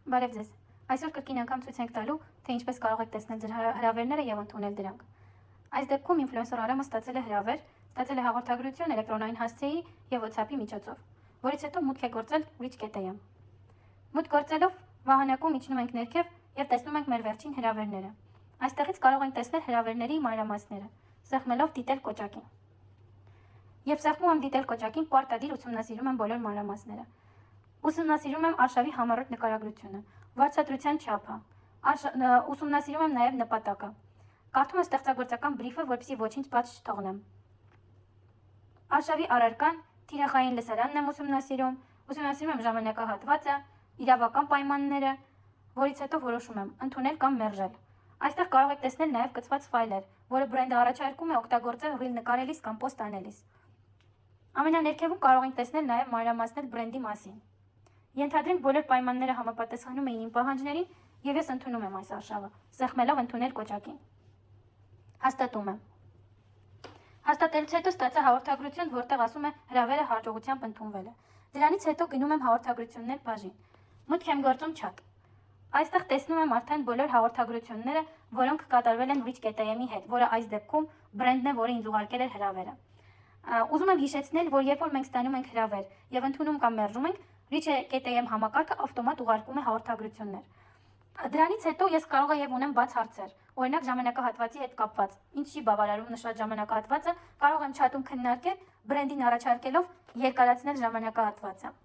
Բարև ձեզ։ Այսօր կրկին անգամ ցույց ենք տալու, թե ինչպես կարող եք տեսնել ձեր հրավերները եւ ընդունել դրանք։ Այս դեպքում ինֆլուենսեր Արամը ստացել է հրավեր, ստացել է հաղորդագրություն էլեկտրոնային հասցեի եւ WhatsApp-ի միջոցով, որից հետո մուտք է գործել reach.am։ Մուտք գործելով վահանակում իջնում ենք ներքև եւ տեսնում ենք մեր վերջին հրավերները։ Այստեղից կարող ենք տեսնել հրավերների մանրամասները, սեղմելով դիտել կոճակին։ Երբ սեղմում եմ դիտել կոճակին, պարտադիր ուսումնասիրում եմ բոլոր մանրամասները։ Ուսումնասիրում եմ արշավի համառոտ նկարագրությունը, վարձատրության չափը, ուսումնասիրում եմ նաև նպատակը։ Կարդում եմ ստեղծագործական բրիֆը, որպեսզի ոչինչ բաց չթողնեմ։ Արշավի առարկան, թիրախային լսարանն եմ ուսումնասիրում եմ ժամանակահատվածը, իրավական պայմանները, որից հետո որոշում եմ ընդունել կամ մերժել։ Այստեղ կարող եք տեսնել նաև կցված ֆայլեր, որը բրենդը առաջարկում է օգտագործել ռիլ նկարելիս կամ պոստ անելիս։ Ամենաներքևում կարող ենք տեսնել նաև մանրամասներ բրենդի մասին։ Ենթադրենք բոլոր պայմանները համապատասխանում էին իմ պահանջներին եւ ես ընդունում եմ այս արշավը, սեղմելով ընդունել կոճակին։ Հաստատում եմ։ Հաստատելուց հետո ստացա հաղորդագրություն, որտեղ ասում է հրավերը հաջողությամբ ընդունվել է։ Դրանից հետո գնում եմ հաղորդագրություններ բաժին։ Մուտք եմ գործում chat։ Այստեղ տեսնում եմ արդեն բոլոր հաղորդագրությունները, որոնք կատարվել են reach.am-ի հետ, որը այս դեպքում բրենդն է, որը ինձ ուղարկել էր հրավերը։ Ուզում եմ հիշեցնել, որ երբ որ մենք ստանում ենք հրավեր եւ ընդունում կամ մերժում ենք, reach.am համակարգը ավտոմատ ուղարկում է հաղորդագրություններ։ Դրանից հետո ես կարող եմ ունեմ բաց հարցեր, օրինակ ժամանակահատվածի հետ կապված։ Ինչ չի բավարարում նշված ժամանակահատվածը, կարող եմ chat-ում քննարկել, բրենդին առաջարկելով երկարացնել ժամանակահատվածը։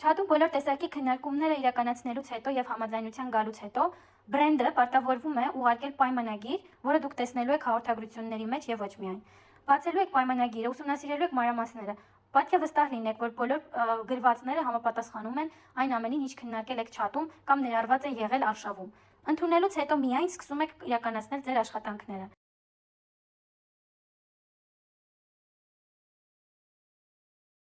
Chat-ում բոլոր տեսակի քննարկումները իրականացնելուց հետո եւ համաձայնության գալուց հետո բրենդը պարտավորվում է ուղարկել պայմանագիր, որը դուք տեսնելու եք հաղորդագրությունների մեջ եւ ոչ միայն։ Բացելու եք պայմանագիրը, ուսումնասիրելու եք մանրամասները։ Պետք է վստահ լինեք, որ բոլոր գրվածները համապատասխանում են այն ամենին, ինչ քննարկել եք chat-ում կամ ներառված է եղել արշավում։ Ընդունելուց հետո միայն սկսում եք իրականացնել ձեր աշխատանքները։